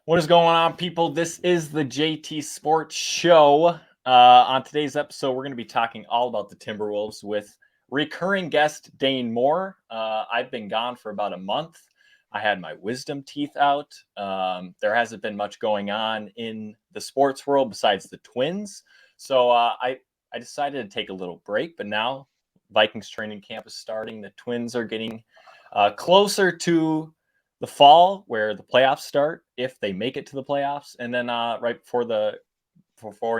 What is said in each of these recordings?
What is going on, people? This is the JT Sports Show. On today's episode, we're going to be talking all about the Timberwolves with recurring guest Dane Moore. I've been gone for about a month. I had my wisdom teeth out. There hasn't been much going on in the sports world besides the Twins. So I decided to take a little break, but now Vikings training camp is starting. The Twins are getting closer to the fall where the playoffs start, if they make it to the playoffs, and then right before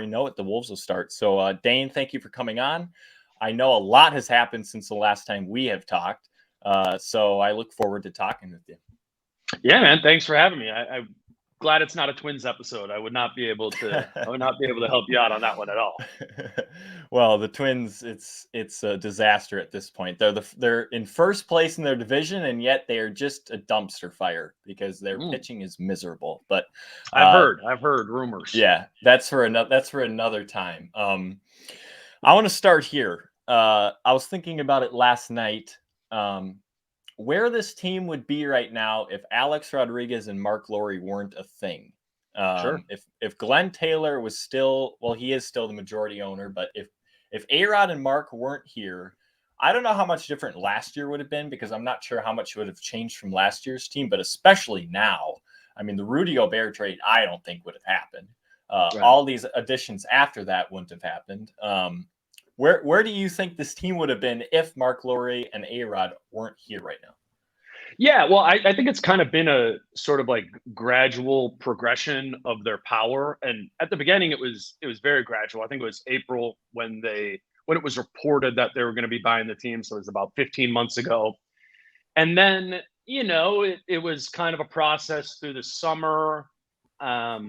you know it, the Wolves will start. So Dane, thank you for coming on. I know a lot has happened since the last time we have talked, so I look forward to talking with you. Yeah, man. Thanks for having me. I'm glad it's not a Twins episode. I would not be able to. I would not be able to help you out on that one at all. Well, the Twins, it's a disaster at this point. They're in first place in their division, and yet they are just a dumpster fire because their pitching is miserable. But I've heard rumors. Yeah, that's for another time. I want to start here. I was thinking about it last night. Where this team would be right now if Alex Rodriguez and Mark Lowry weren't a thing. Sure. If Glenn Taylor was still, well, he is still the majority owner, but if A-Rod and Mark weren't here, I don't know how much different last year would have been because I'm not sure how much would have changed from last year's team, but especially now. I mean, the Rudy Gobert trade, I don't think would have happened. Right. All these additions after that wouldn't have happened. Where do you think this team would have been if Mark Lowry and A-Rod weren't here right now? Yeah, well, I think it's kind of been a sort of like gradual progression of their power. And at the beginning, it was very gradual. I think it was April when it was reported that they were going to be buying the team. So it was about 15 months ago. And then, it was kind of a process through the summer. All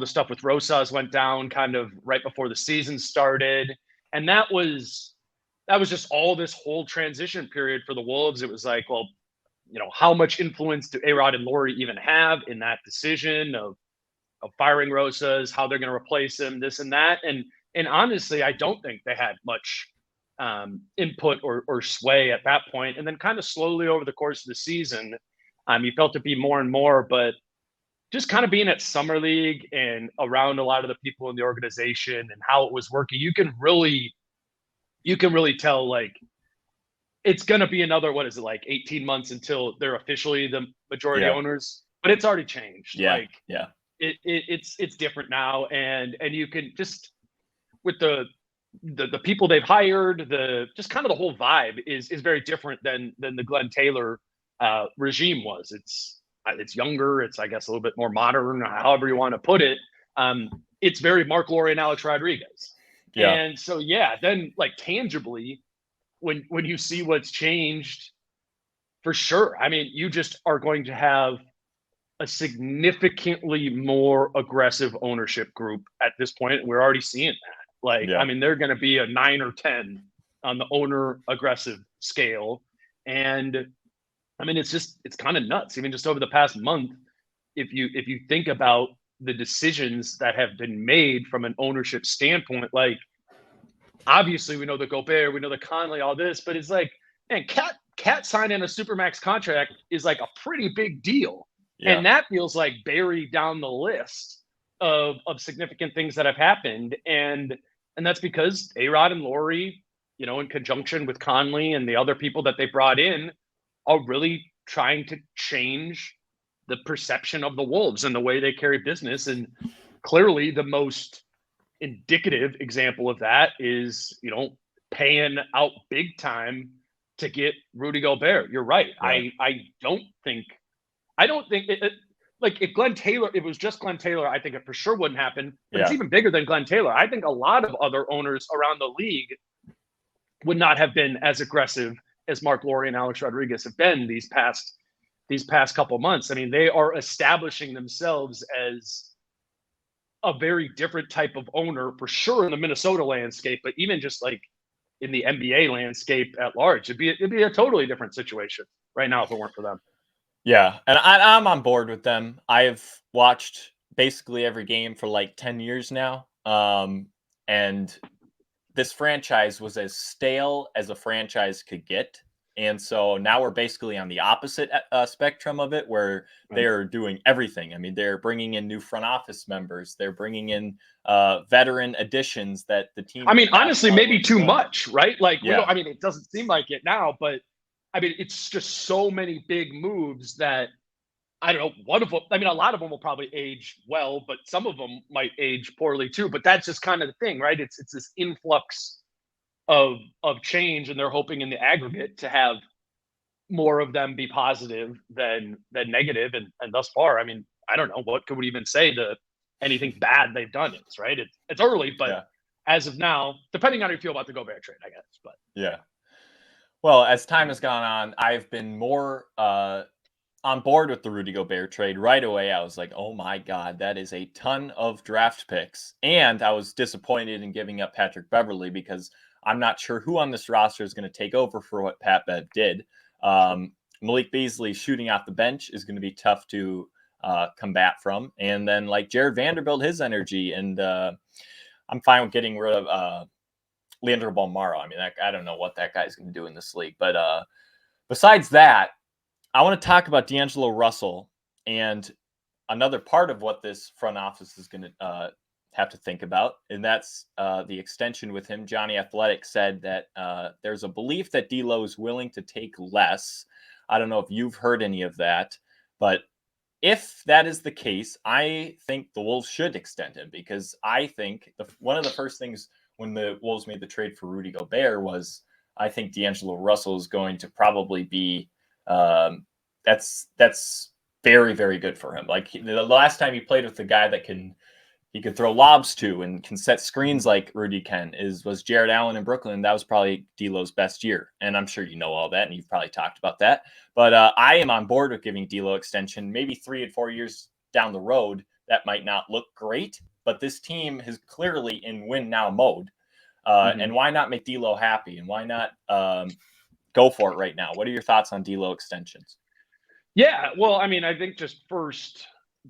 the stuff with Rosas went down kind of right before the season started. And that was just all this whole transition period for the Wolves. It was like, well, how much influence do A-Rod and Lowry even have in that decision of firing Rosas, how they're going to replace him, this and that. And honestly, I don't think they had much input or sway at that point. And then kind of slowly over the course of the season, you felt it be more and more, but just kind of being at Summer League and around a lot of the people in the organization and how it was working, you can really tell, like, it's going to be another, 18 months until they're officially the majority owners, but it's already changed. It's different now. And you can just, with the people they've hired, just kind of the whole vibe is very different than the Glenn Taylor regime was. It's younger. It's, I guess, a little bit more modern, however you want to put it. It's very Mark Lowry and Alex Rodriguez. Yeah. And so, then like tangibly, when you see what's changed, for sure. I mean, you just are going to have a significantly more aggressive ownership group at this point. We're already seeing that. I mean, they're going to be a 9 or 10 on the owner aggressive scale. And I mean, it's kind of nuts. Even just over the past month, if you think about the decisions that have been made from an ownership standpoint, like, obviously we know the Gobert, we know the Conley, all this, but it's like, man, Cat signing a Supermax contract is like a pretty big deal. Yeah. And that feels like buried down the list of significant things that have happened. And that's because A-Rod and Lowry, in conjunction with Conley and the other people that they brought in, are really trying to change the perception of the Wolves and the way they carry business. And clearly the most indicative example of that is, paying out big time to get Rudy Gobert. You're right. I don't think it, like, if it was just Glenn Taylor, I think it for sure wouldn't happen. But it's even bigger than Glenn Taylor. I think a lot of other owners around the league would not have been as aggressive as Mark Lowry and Alex Rodriguez have been these past couple months. I mean, they are establishing themselves as a very different type of owner, for sure, in the Minnesota landscape, but even just like in the NBA landscape at large, it'd be a totally different situation right now if it weren't for them. Yeah, and I'm on board with them. I've watched basically every game for like 10 years now, and this franchise was as stale as a franchise could get. And so now we're basically on the opposite spectrum of it, where Right. they're doing everything. I mean, they're bringing in new front office members. They're bringing in veteran additions that the team I in the mean, past honestly, probably maybe wouldn't have too done. much, right? Like we Yeah, don't. I mean, it doesn't seem like it now, but I mean, it's just so many big moves that I don't know. One of them, I mean, a lot of them will probably age well, but some of them might age poorly too. But that's just kind of the thing, right? It's this influx of change, and they're hoping in the aggregate to have more of them be positive than negative. And thus far, I mean, I don't know what could we even say to anything bad they've done is, right? It's early, but yeah, as of now, depending on how you feel about the Gobert trade, I guess. But yeah. Well, as time has gone on, I've been more on board with the Rudy Gobert trade right away. I was like, oh my God, that is a ton of draft picks. And I was disappointed in giving up Patrick Beverley because I'm not sure who on this roster is going to take over for what Pat Bev did. Malik Beasley shooting off the bench is going to be tough to combat from. And then like Jared Vanderbilt, his energy. And I'm fine with getting rid of Leandro Bolmaro. I mean, I don't know what that guy's going to do in this league. But besides that, I want to talk about D'Angelo Russell and another part of what this front office is going to have to think about, and that's the extension with him. Johnny Athletic said that there's a belief that D'Lo is willing to take less. I don't know if you've heard any of that, but if that is the case, I think the Wolves should extend him because I think one of the first things when the Wolves made the trade for Rudy Gobert was I think D'Angelo Russell is going to probably be that's very, very good for him. Like the last time he played with the guy that he could throw lobs to and can set screens like Rudy can was Jared Allen in Brooklyn. That was probably D'Lo's best year, and I'm sure you know all that, and you've probably talked about that. But I am on board with giving D'Lo extension. Maybe 3 and 4 years down the road, that might not look great, but this team is clearly in win now mode. And why not make D'Lo happy? And why not go for it right now? What are your thoughts on D'Lo extensions? yeah, well, I mean, I think just first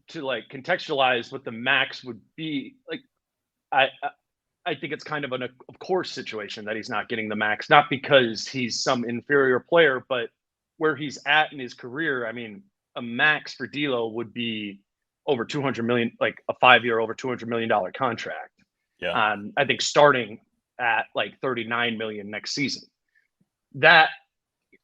to like contextualize what the max would be, like I think it's kind of an of course situation that he's not getting the max, not because he's some inferior player, but where he's at in his career. I mean, a max for D'Lo would be over 200 million, like a 5-year, over $200 million contract. Yeah. I think starting at like 39 million next season. That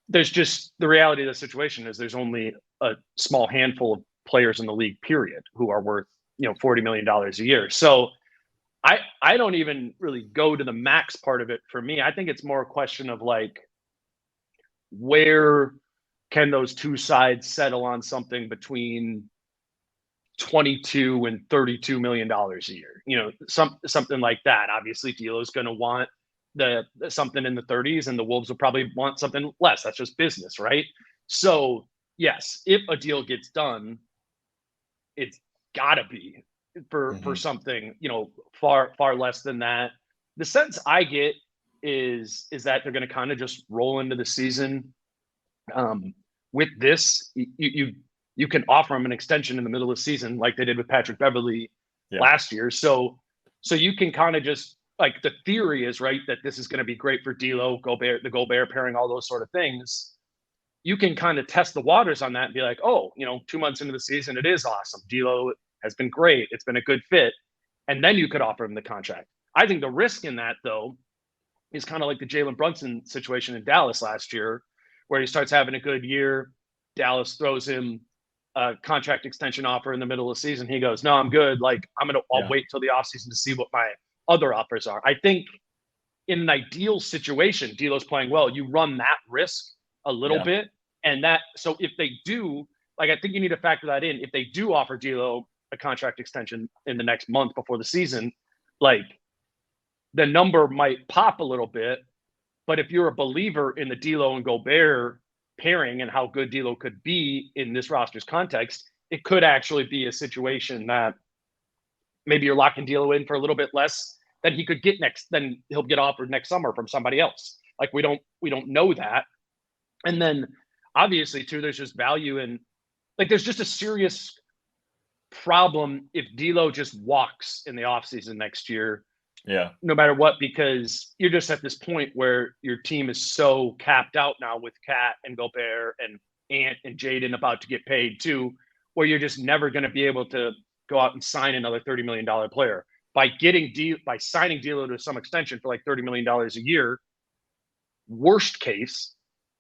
there's just the reality of the situation is there's only a small handful of players in the league, period, who are worth $40 million a year. So I don't even really go to the max part of it for me. I think it's more a question of like where can those two sides settle on something between 22 and $32 million a year. Something like that. Obviously, D'Lo's going to want the something in the 30s, and the Wolves will probably want something less. That's just business, right? So yes, if a deal gets done, it's got to be for something far less than that. The sense I get is that they're going to kind of just roll into the season with this. You can offer him an extension in the middle of the season like they did with Patrick Beverley last year. So you can kind of just like the theory is right that this is going to be great for D'Lo, Gobert, the Gobert pairing, all those sort of things. You can kind of test the waters on that and be like, oh, 2 months into the season, it is awesome. D'Lo has been great. It's been a good fit. And then you could offer him the contract. I think the risk in that, though, is kind of like the Jalen Brunson situation in Dallas last year, where he starts having a good year. Dallas throws him a contract extension offer in the middle of the season. He goes, no, I'm good. Like, I'll wait till the offseason to see what my other offers are. I think in an ideal situation, D'Lo's playing well. You run that risk a little bit. And so if they do, like, I think you need to factor that in. If they do offer D'Lo a contract extension in the next month before the season, like, the number might pop a little bit. But if you're a believer in the D'Lo and Gobert pairing and how good D'Lo could be in this roster's context, it could actually be a situation that maybe you're locking D'Lo in for a little bit less than he could get than he'll get offered next summer from somebody else. Like we don't know that. And then obviously too, there's just value in, like, there's just a serious problem if D'Lo just walks in the offseason next year Yeah. no matter what, because you're just at this point where your team is so capped out now with Cat and Gobert and Ant and Jaden about to get paid too, where you're just never going to be able to go out and sign another $30 million player. By signing D'Lo to some extension for like $30 million a year, worst case,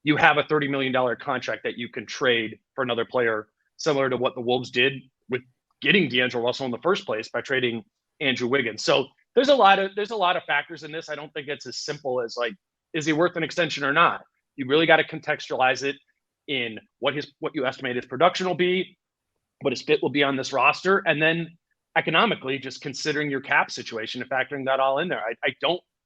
you have a $30 million contract that you can trade for another player, similar to what the Wolves did with getting D'Angelo Russell in the first place by trading Andrew Wiggins. So there's a lot of factors in this. I don't think it's as simple as like, is he worth an extension or not? You really got to contextualize it in what you estimate his production will be, what his fit will be on this roster, and then economically just considering your cap situation and factoring that all in there.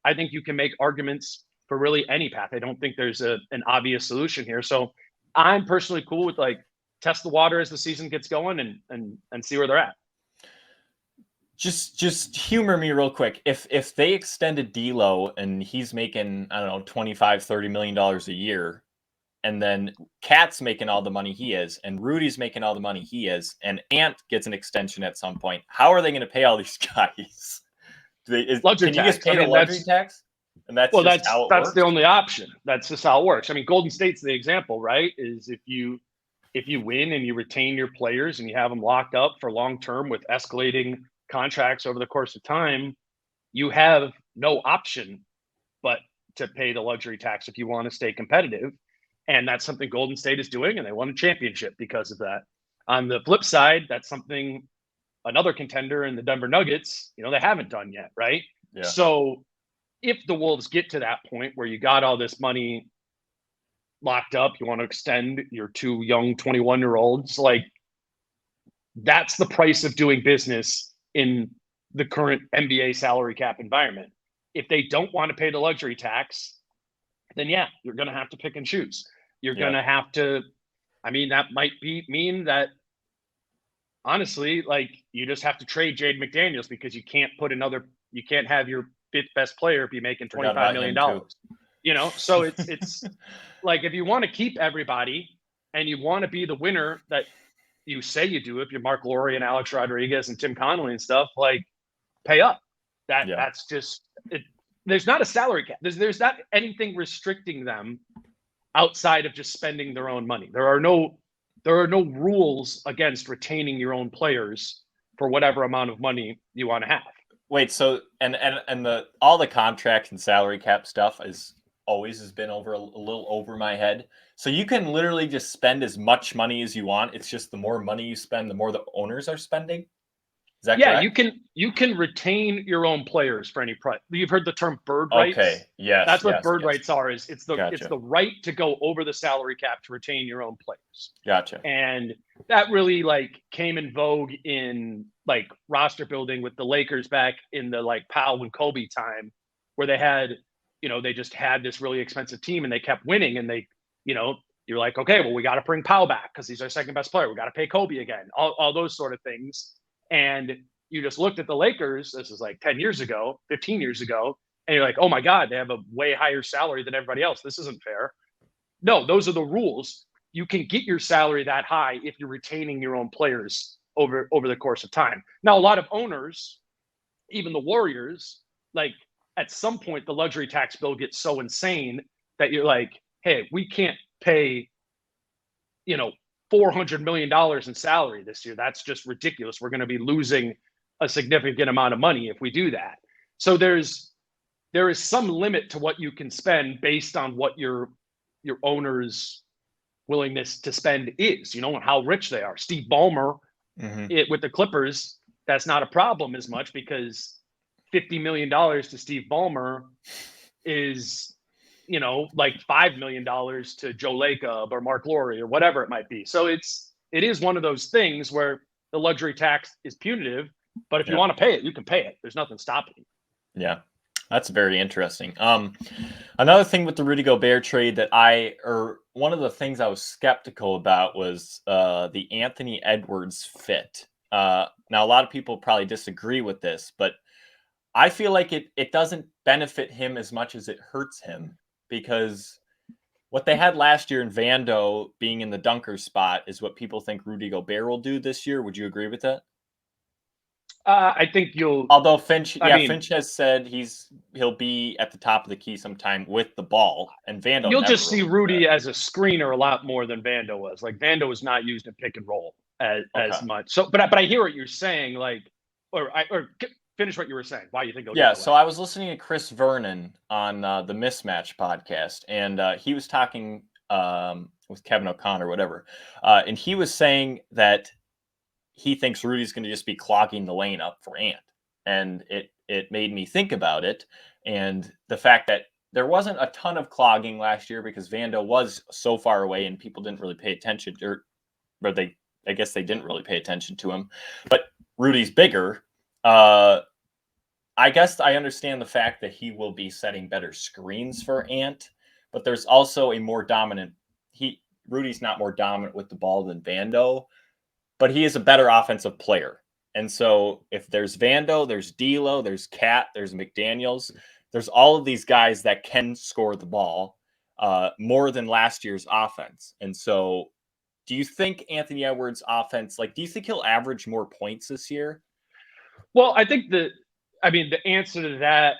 I think you can make arguments for really any path. I don't think there's an obvious solution here. So I'm personally cool with like test the water as the season gets going and see where they're at. Just humor me real quick. If they extended D'Lo and he's making, I don't know, $25-30 million a year, and then Cat's making all the money he is, and Rudy's making all the money he is, and Ant gets an extension at some point, how are they going to pay all these guys? Can you just pay the luxury tax? And that's the only option. That's just how it works. I mean, Golden State's the example, right? Is if you win and you retain your players and you have them locked up for long term with escalating contracts over the course of time, you have no option but to pay the luxury tax if you want to stay competitive. And that's something Golden State is doing, and they won a championship because of that. On the flip side, that's something another contender in the Denver Nuggets, they haven't done yet, right? Yeah. So if the Wolves get to that point where you got all this money locked up, you want to extend your two young 21-year-olds, like that's the price of doing business in the current NBA salary cap environment. If they don't want to pay the luxury tax, then yeah, you're going to have to pick and choose. You're going to have to, that might mean that honestly, like you just have to trade Jaden McDaniels because you can't have your fifth best player be making $25 million. So it's like, if you want to keep everybody and you want to be the winner that you say you do, if you're Mark Lowry and Alex Rodriguez and Tim Connolly and stuff, like pay up. That's just it. There's not a salary cap. There's not anything restricting them outside of just spending their own money. There are no rules against retaining your own players for whatever amount of money you want to have. Wait, so and all the contracts and salary cap stuff has been over a little over my head. So you can literally just spend as much money as you want. It's just the more money you spend, the more the owners are spending. Is that correct? You can retain your own players for any price. You've heard the term bird rights. Okay, yes. That's what bird rights are. It's the right to go over the salary cap to retain your own players. Gotcha. And that really like came in vogue in like roster building with the Lakers back in the like Powell and Kobe time, where they had, they just had this really expensive team and they kept winning, and they, you're like, okay, well, we got to bring Powell back because he's our second best player. We got to pay Kobe again. All those sort of things. And you just looked at the Lakers, this is like 10 years ago, 15 years ago, and you're like, oh my God, they have a way higher salary than everybody else. This isn't fair. No, those are the rules. You can get your salary that high if you're retaining your own players over the course of time. Now, a lot of owners, even the Warriors, like at some point, the luxury tax bill gets so insane that you're like, hey, we can't pay, $400 million in salary this year. That's just ridiculous. We're going to be losing a significant amount of money if we do that. So there is some limit to what you can spend based on what your owner's willingness to spend is, and how rich they are. Steve Ballmer with the Clippers, that's not a problem as much because $50 million to Steve Ballmer is, like $5 million to Joe Lacob or Mark Lowry or whatever it might be. So it is one of those things where the luxury tax is punitive, but if you want to pay it, you can pay it. There's nothing stopping you. Yeah, that's very interesting. Another thing with the Rudy Gobert trade one of the things I was skeptical about was the Anthony Edwards fit. Now, a lot of people probably disagree with this, but I feel like it doesn't benefit him as much as it hurts him, because what they had last year in Vando being in the dunker spot is what people think Rudy Gobert will do this year. Would you agree with that? I think you'll. Although Finch, I mean, Finch has said he'll be at the top of the key sometime with the ball, and Vando you'll never just see really did Rudy that. as a screener a lot more than Vando was. Like Vando was not used in pick and roll as Okay. much. So, but I hear what you're saying. Like, finish what you were saying. Why you think he'll get Yeah, the way? so I was listening to Chris Vernon on the Mismatch podcast, and he was talking with Kevin O'Connor, whatever, and he was saying that he thinks Rudy's going to just be clogging the lane up for Ant, and it made me think about it, and the fact that there wasn't a ton of clogging last year because Vando was so far away and people didn't really pay attention, or they, I guess they didn't really pay attention to him, but Rudy's bigger. I guess I understand the fact that he will be setting better screens for Ant, but there's also a more dominant. Rudy's not more dominant with the ball than Vando, but he is a better offensive player. And so if there's Vando, there's D'Lo, there's Cat, there's McDaniels, there's all of these guys that can score the ball more than last year's offense. And so, do you think Anthony Edwards' offense, like, do you think he'll average more points this year? Well, I think the answer to that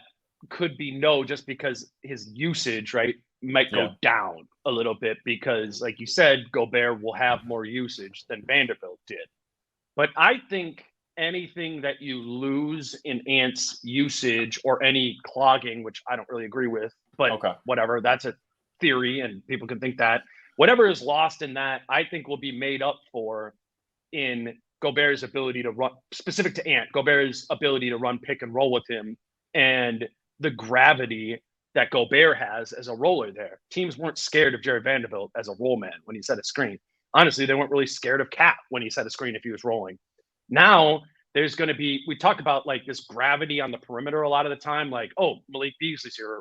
could be no, just because his usage, right, might go Yeah. down a little bit because, like you said, Gobert will have more usage than Vanderbilt did. But I think anything that you lose in Ant's usage or any clogging, which I don't really agree with, but Okay. whatever, that's a theory and people can think that. Whatever is lost in that, I think will be made up for in Gobert's ability to run, specific to Ant, Gobert's ability to run pick and roll with him and the gravity that Gobert has as a roller there. Teams weren't scared of Jerry Vanderbilt as a roll man when he set a screen. Honestly, they weren't really scared of Cat when he set a screen if he was rolling. Now there's going to be, we talk about like this gravity on the perimeter a lot of the time, like, oh, Malik Beasley's here.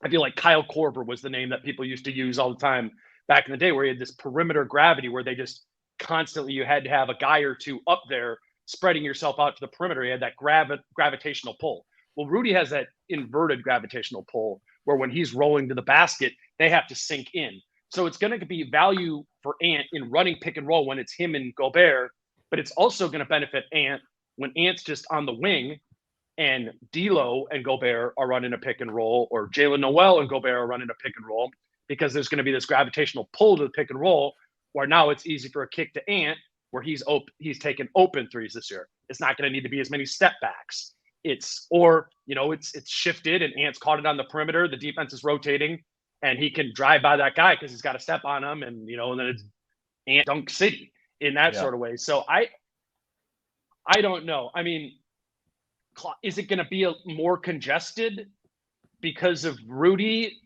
I feel like Kyle Korver was the name that people used to use all the time back in the day, where he had this perimeter gravity where they just constantly, you had to have a guy or two up there spreading yourself out to the perimeter. He had that gravitational pull. Well, Rudy has that inverted gravitational pull where when he's rolling to the basket, they have to sink in. So it's going to be value for Ant in running pick and roll when it's him and Gobert, but it's also going to benefit Ant when Ant's just on the wing and D'Lo and Gobert are running a pick and roll, or Jalen Noel and Gobert are running a pick and roll, because there's going to be this gravitational pull to the pick and roll, where now it's easy for a kick to Ant, where he's taken open threes this year. It's not going to need to be as many step backs. It's shifted and Ant's caught it on the perimeter. The defense is rotating, and he can drive by that guy because he's got a step on him, and and then it's Ant dunk city in that sort of way. So I don't know. I mean, is it going to be more congested because of Rudy?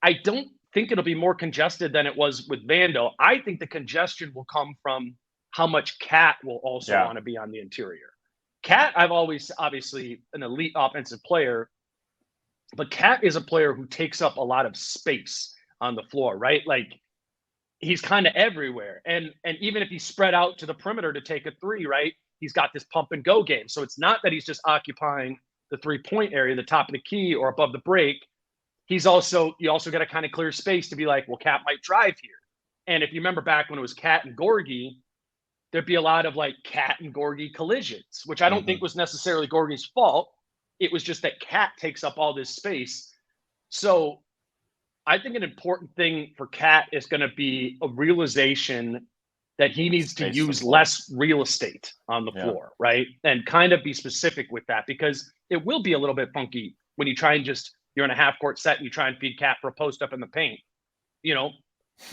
I don't think it'll be more congested than it was with Vando. I think the congestion will come from how much Cat will also want to be on the interior. Cat, I've always, obviously an elite offensive player, but Cat is a player who takes up a lot of space on the floor, right? Like he's kind of everywhere. And even if he's spread out to the perimeter to take a three, right? He's got this pump and go game. So it's not that he's just occupying the 3-point area, the top of the key or above the break. You also got to kind of clear space to be like, well, Cat might drive here. And if you remember back when it was Cat and Gorgie, there'd be a lot of like Cat and Gorgie collisions, which I don't think was necessarily Gorgie's fault. It was just that Cat takes up all this space. So I think an important thing for Cat is going to be a realization that he needs to use less real estate on the floor, right? And kind of be specific with that, because it will be a little bit funky when you try and you're in a half court set and you try and feed Cat for a post up in the paint.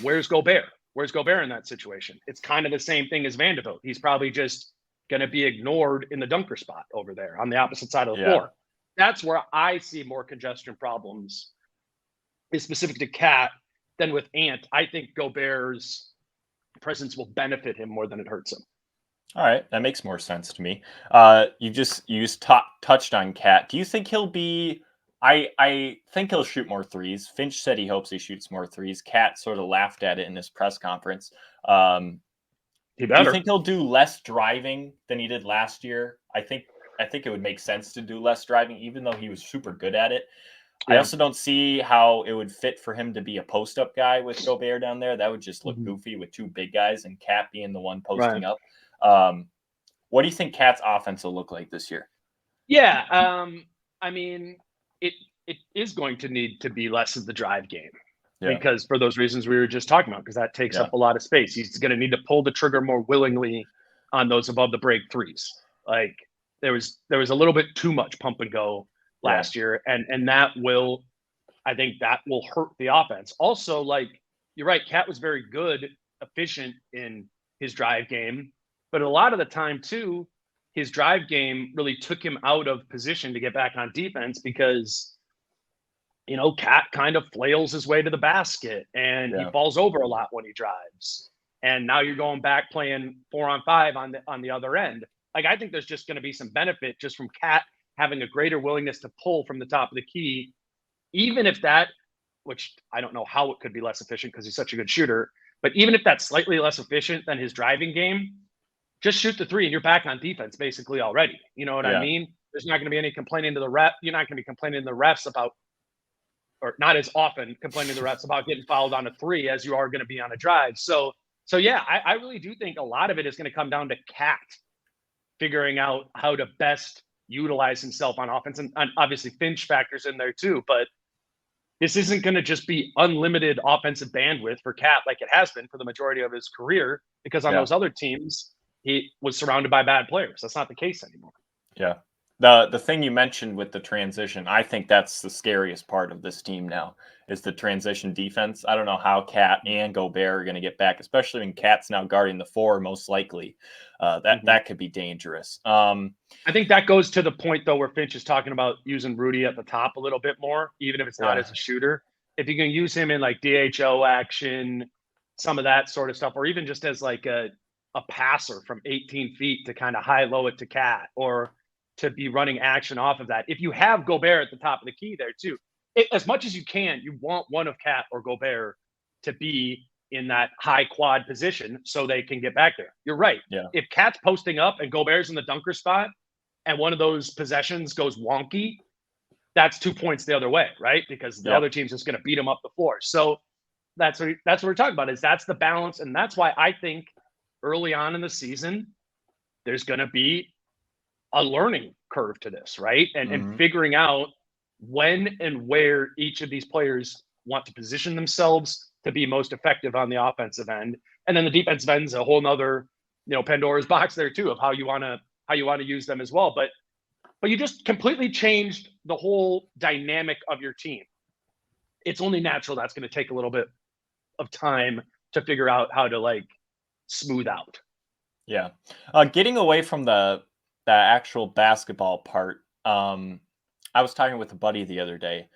Where's Gobert? Where's Gobert in that situation? It's kind of the same thing as Vanderbilt. He's probably just going to be ignored in the dunker spot over there on the opposite side of the floor. That's where I see more congestion problems is specific to Cat than with Ant. I think Gobert's presence will benefit him more than it hurts him. All right, that makes more sense to me. You touched on Cat. Do you think he'll be? I think he'll shoot more threes. Finch said he hopes he shoots more threes. Cat sort of laughed at it in his press conference. Do you think he'll do less driving than he did last year? I think it would make sense to do less driving, even though he was super good at it. I also don't see how it would fit for him to be a post-up guy with Gobert down there. That would just look goofy with two big guys and Cat being the one posting up. What do you think Cat's offense will look like this year? Yeah, I mean, it is going to need to be less of the drive game Yeah. because for those reasons we were just talking about, because that takes Yeah. up a lot of space. He's going to need to pull the trigger more willingly on those above the break threes. Like there was a little bit too much pump and go last year, and that will, I think that will hurt the offense. Also, like you're right, Cat was very good, efficient in his drive game, but a lot of the time too, his drive game really took him out of position to get back on defense because Cat kind of flails his way to the basket and he falls over a lot when he drives. And now you're going back playing 4-on-5 on the other end. Like I think there's just going to be some benefit just from Cat having a greater willingness to pull from the top of the key, even if that, which I don't know how it could be less efficient because he's such a good shooter, but even if that's slightly less efficient than his driving game, just shoot the three and you're back on defense basically already. You know what I mean? There's not going to be any complaining to the ref. You're not going to be complaining to the refs about, or not as often complaining to the refs about getting fouled on a three as you are going to be on a drive. So yeah, I really do think a lot of it is going to come down to Cat figuring out how to best utilize himself on offense. And obviously Finch factors in there too, but this isn't going to just be unlimited offensive bandwidth for Cat like it has been for the majority of his career, because on those other teams, he was surrounded by bad players. That's not the case anymore. Yeah. The thing you mentioned with the transition, I think that's the scariest part of this team now is the transition defense. I don't know how Cat and Gobert are going to get back, especially when Cat's now guarding the four, most likely. That could be dangerous. I think that goes to the point, though, where Finch is talking about using Rudy at the top a little bit more, even if it's not as a shooter. If you can use him in like DHO action, some of that sort of stuff, or even just as like a passer from 18 feet to kind of high-low it to Cat, or to be running action off of that. If you have Gobert at the top of the key there too, as much as you can, you want one of Cat or Gobert to be in that high quad position so they can get back there. You're right. Yeah. If Cat's posting up and Gobert's in the dunker spot and one of those possessions goes wonky, that's 2 points the other way, right? Because the other team's just going to beat him up the floor. So that's what we're talking about, is that's the balance. And that's why I think early on in the season, there's going to be a learning curve to this, right? And figuring out when and where each of these players want to position themselves to be most effective on the offensive end. And then the defensive end's a whole nother, Pandora's box there too, of how you want to use them as well. But you just completely changed the whole dynamic of your team. It's only natural that's going to take a little bit of time to figure out how to like smooth out. Yeah. Getting away from the actual basketball part, I was talking with a buddy the other day,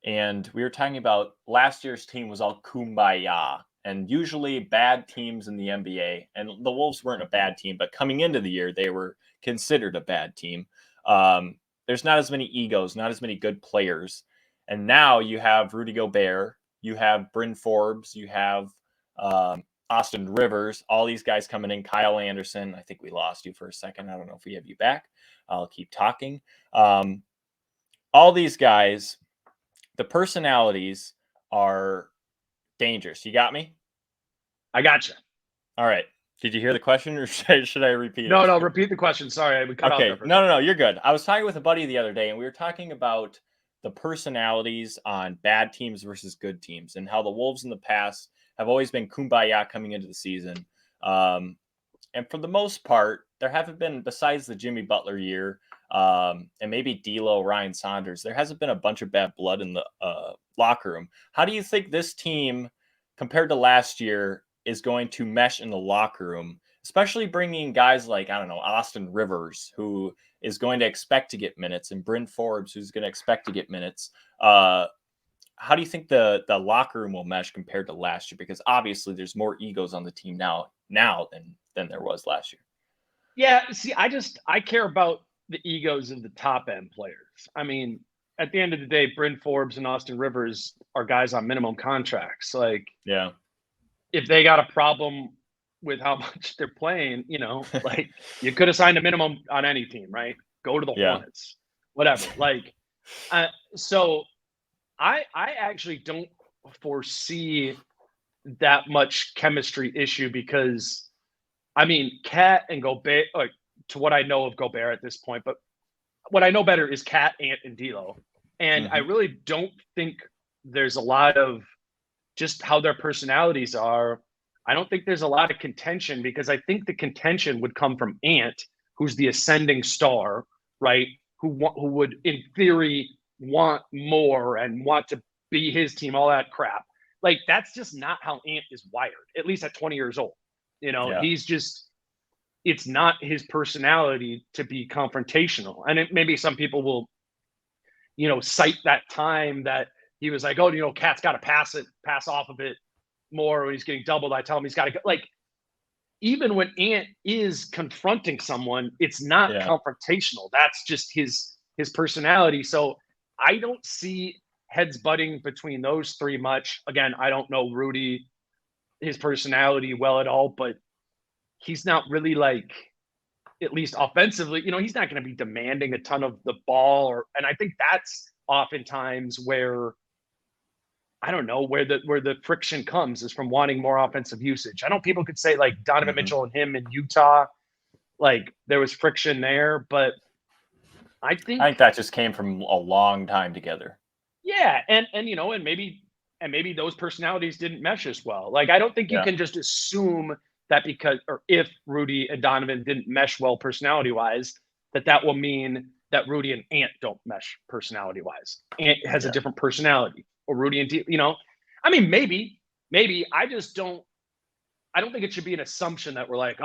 and we were talking about last year's team was all kumbaya, and usually bad teams in the NBA, and the Wolves weren't a bad team, but coming into the year, they were considered a bad team. There's not as many egos, not as many good players, and now you have Rudy Gobert, you have Bryn Forbes, you have Austin Rivers, all these guys coming in, Kyle Anderson. I think we lost you for a second. I don't know if we have you back. I'll keep talking. All these guys, the personalities are dangerous. You got me? I got you. All right. Did you hear the question, or should I repeat it? No, repeat the question. Sorry, we cut out there for a second. No, you're good. I was talking with a buddy the other day, and we were talking about the personalities on bad teams versus good teams, and how the Wolves in the past have always been kumbaya coming into the season. And for the most part, there haven't been, besides the Jimmy Butler year, and maybe D'Lo, Ryan Saunders, there hasn't been a bunch of bad blood in the locker room. How do you think this team, compared to last year, is going to mesh in the locker room, especially bringing guys like, I don't know, Austin Rivers, who is going to expect to get minutes, and Bryn Forbes, who's going to expect to get minutes? How do you think the locker room will mesh compared to last year? Because obviously there's more egos on the team now than there was last year. Yeah, see, I care about the egos of the top end players. I mean, at the end of the day, Bryn Forbes and Austin Rivers are guys on minimum contracts. Like, yeah, if they got a problem with how much they're playing, like you could have signed a minimum on any team, right? Go to the Hornets, whatever. Like, so I actually don't foresee that much chemistry issue because, I mean, Cat and Gobert, like to what I know of Gobert at this point, but what I know better is Cat, Ant, and D'Lo. And I really don't think there's a lot of just how their personalities are. I don't think there's a lot of contention, because I think the contention would come from Ant, who's the ascending star, right? Who would, in theory, want more and want to be his team, all that crap. Like, that's just not how Ant is wired, at least at 20 years old. He's just, it's not his personality to be confrontational. And maybe some people will, cite that time that he was like, oh, Cat's got to pass off of it more when he's getting doubled. I tell him he's got to go. Like, even when Ant is confronting someone, it's not confrontational. That's just his personality. So I don't see heads butting between those three much. Again, I don't know Rudy, his personality well at all, but he's not really, like, at least offensively, he's not going to be demanding a ton of the ball, and I think that's oftentimes where, I don't know, where the friction comes, is from wanting more offensive usage. I know people could say, like, Donovan Mitchell and him in Utah, like, there was friction there, but I think that just came from a long time together. Yeah, and maybe those personalities didn't mesh as well. Like, I don't think you can just assume that if Rudy and Donovan didn't mesh well personality-wise, that will mean that Rudy and Ant don't mesh personality-wise. Ant has a different personality, or Rudy and I mean, maybe I just don't. I don't think it should be an assumption that we're like,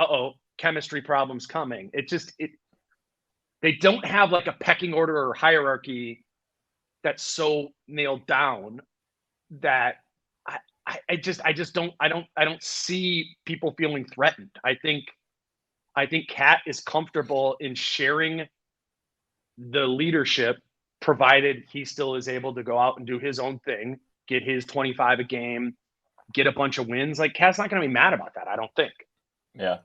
chemistry problems coming. They don't have, like, a pecking order or hierarchy that's so nailed down that I don't see people feeling threatened. I think Cat is comfortable in sharing the leadership, provided he still is able to go out and do his own thing, get his 25 a game, get a bunch of wins. Like, Cat's not going to be mad about that, I don't think. Yeah.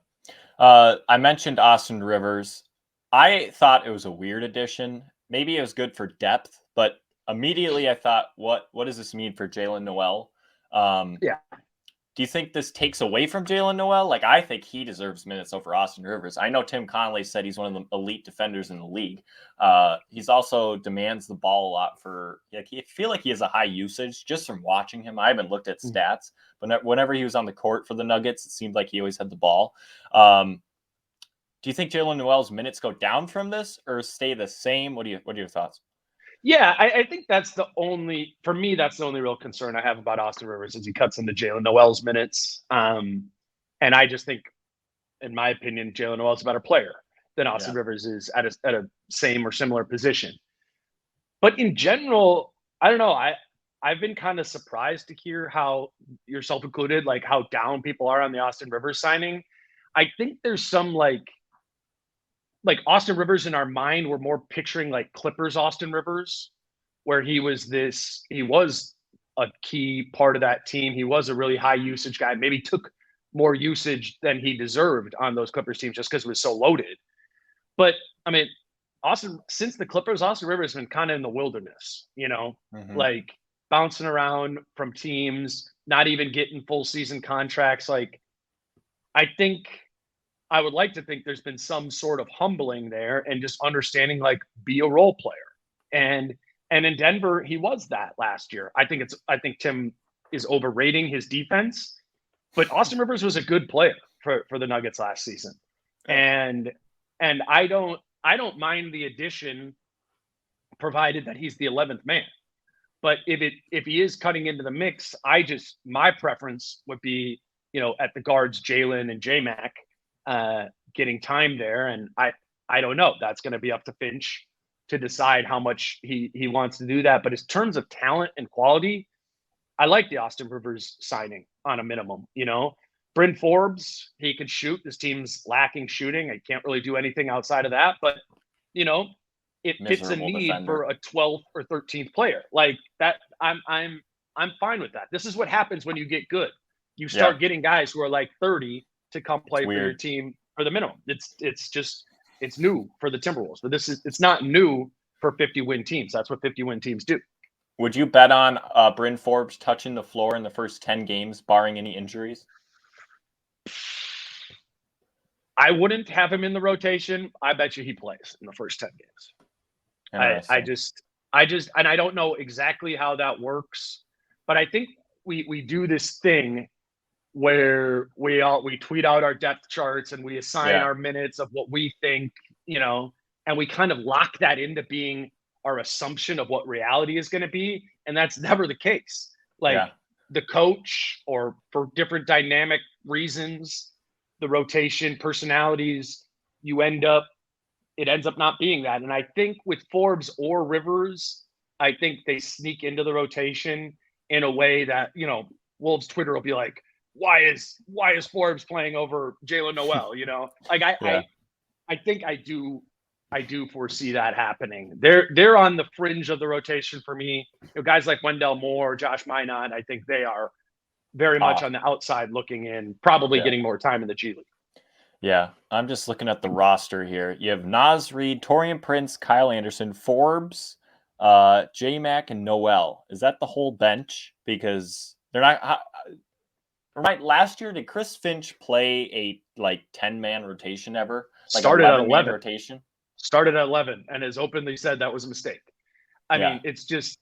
I mentioned Austin Rivers. I thought it was a weird addition. Maybe it was good for depth, but immediately I thought, what does this mean for Jalen Noel? Do you think this takes away from Jalen Noel? Like, I think he deserves minutes over Austin Rivers. I know Tim Conley said he's one of the elite defenders in the league. He's also demands the ball a lot I feel like he has a high usage just from watching him. I haven't looked at stats, but whenever he was on the court for the Nuggets, it seemed like he always had the ball. Do you think Jalen Noel's minutes go down from this or stay the same? What are your thoughts? Yeah, I think that's the only real concern I have about Austin Rivers, is he cuts into Jalen Noel's minutes. And I just think, in my opinion, Jalen Noel's a better player than Austin Rivers is at a same or similar position. But in general, I don't know. I've been kind of surprised to hear how, yourself included, like, how down people are on the Austin Rivers signing. I think there's some, like Austin Rivers in our mind, we're more picturing, like, Clippers Austin Rivers, where he was a key part of that team. He was a really high usage guy, maybe took more usage than he deserved on those Clippers teams just because it was so loaded. But I mean, since the Clippers, Austin Rivers has been kind of in the wilderness, like, bouncing around from teams, not even getting full season contracts. Like, I would like to think there's been some sort of humbling there and just understanding, like, be a role player. And in Denver, he was that last year. I think Tim is overrating his defense, but Austin Rivers was a good player for the Nuggets last season. And I don't mind the addition, provided that he's the 11th man. But if he is cutting into the mix, my preference would be, at the guards, Jalen and J-Mac, getting time there. And I don't know. That's going to be up to Finch to decide how much he wants to do that. But in terms of talent and quality, I like the Austin Rivers signing on a minimum. Bryn Forbes, he could shoot. This team's lacking shooting. I can't really do anything outside of that. But, it fits a need defender for a 12th or 13th player like that. I'm fine with that. This is what happens when you get good. You start getting guys who are like 30 to come play for your team for the minimum. It's new for the Timberwolves, but it's not new for 50-win teams. That's what 50-win teams do. Would you bet on Bryn Forbes touching the floor in the first 10 games, barring any injuries? I wouldn't have him in the rotation. I bet you he plays in the first 10 games. I just, and I don't know exactly how that works, but I think we do this thing where we tweet out our depth charts and we assign our minutes of what we think, and we kind of lock that into being our assumption of what reality is going to be, and that's never the case. The coach, or for different dynamic reasons, the rotation, personalities, it ends up not being that. And I think with Forbes or Rivers, I think they sneak into the rotation in a way that, Wolves Twitter will be like, why is Forbes playing over Jalen Noel? I think I do foresee that happening. They're on the fringe of the rotation for me. Guys like Wendell Moore, Josh Minot, I think they are very much on the outside looking in, probably getting more time in the G League. Yeah, I'm just looking at the roster here. You have Naz Reid, Taurean Prince, Kyle Anderson, Forbes, J-Mac, and Noel. Is that the whole bench? Because they're not. Right, last year, did Chris Finch play a 10-man rotation ever? Started at 11. Rotation? Started at 11 and has openly said that was a mistake. I mean, it's just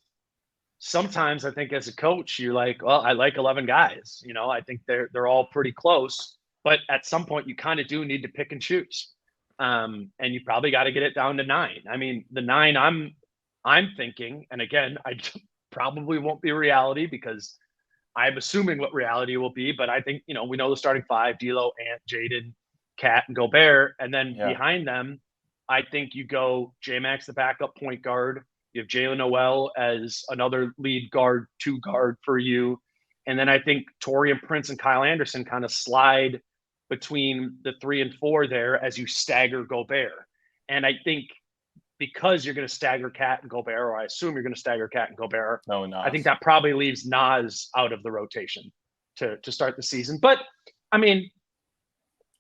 sometimes I think as a coach, you're like, well, I like 11 guys. I think they're all pretty close. But at some point, you kind of do need to pick and choose, and you probably got to get it down to 9. I mean, the 9 I'm thinking, and again, I probably won't be reality because I'm assuming what reality will be. But I think we know the starting 5: D'Lo, Ant, Jaden, Cat, and Gobert, and then behind them, I think you go J-Max, the backup point guard. You have Jalen Noel as another lead guard, 2 guard for you, and then I think Taurean Prince and Kyle Anderson kind of slide between the 3 and 4 there as you stagger Gobert. And I think because you're going to stagger Cat and Gobert, or I assume you're going to stagger Cat and Gobert, I think that probably leaves Naz out of the rotation to start the season. But, I mean,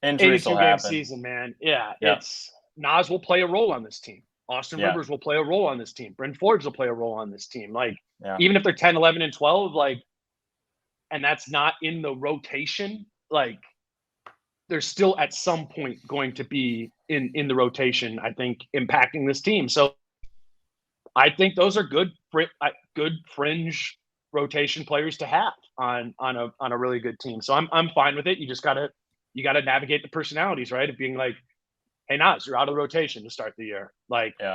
injuries 82-game season, man. It's Naz will play a role on this team. Austin Rivers will play a role on this team. Bryn Forbes will play a role on this team. Even if they're 10, 11, and 12, and that's not in the rotation, they're still at some point going to be in the rotation, I think, impacting this team. So I think those are good fringe rotation players to have on a really good team. So I'm fine with it. You just gotta navigate the personalities, right? Of being like, hey, Naz, you're out of the rotation to start the year.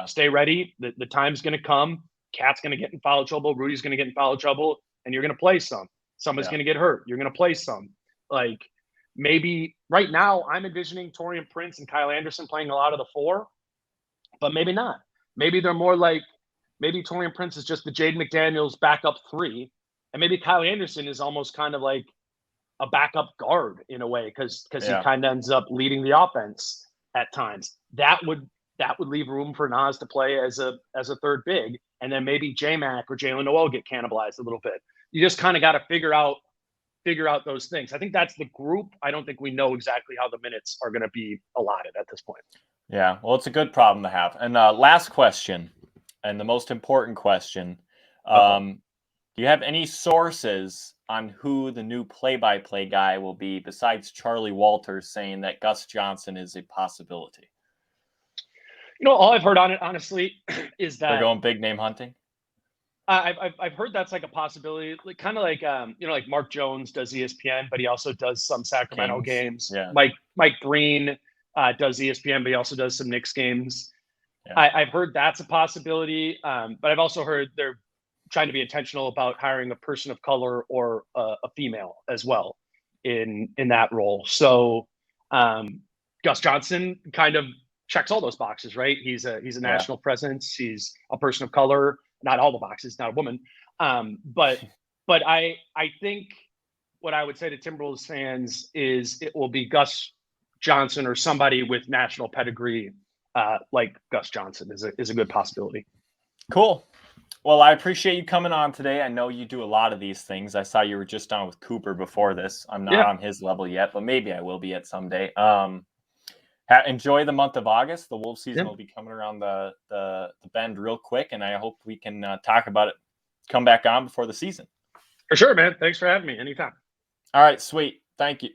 Stay ready. The time's gonna come. Cat's gonna get in foul trouble. Rudy's gonna get in foul trouble, and you're gonna play some. Someone's gonna get hurt. You're gonna play some. Maybe right now I'm envisioning Taurean Prince and Kyle Anderson playing a lot of the 4, but maybe not. Maybe they're more maybe Taurean Prince is just the Jaden McDaniels backup 3, and maybe Kyle Anderson is almost kind of like a backup guard in a way because he kind of ends up leading the offense at times. That would leave room for Naz to play as a third big, and then maybe J-Mac or Jalen Noel get cannibalized a little bit. You just kind of got to figure out those things. I think that's the group. I don't think we know exactly how the minutes are going to be allotted at this point. Yeah, well, it's a good problem to have. And last question, and the most important question. Do you have any sources on who the new play-by-play guy will be besides Charlie Walters saying that Gus Johnson is a possibility? All I've heard on it, honestly, is that they're going big name hunting. I've heard that's like a possibility, kind of like Mark Jones does ESPN, but he also does some Sacramento games. Yeah. Mike Breen does ESPN, but he also does some Knicks games. Yeah. I've heard that's a possibility, but I've also heard they're trying to be intentional about hiring a person of color or a female as well in that role. So Gus Johnson kind of checks all those boxes, right? He's a national presence. He's a person of color. Not all the boxes, not a woman. But I think what I would say to Timberwolves fans is it will be Gus Johnson or somebody with national pedigree like Gus Johnson is a good possibility. Cool. Well, I appreciate you coming on today. I know you do a lot of these things. I saw you were just on with Cooper before this. I'm not on his level yet, but maybe I will be at someday. Enjoy the month of August. The Wolves season will be coming around the bend real quick, and I hope we can talk about it, come back on before the season. For sure, man. Thanks for having me. Anytime. All right, sweet. Thank you.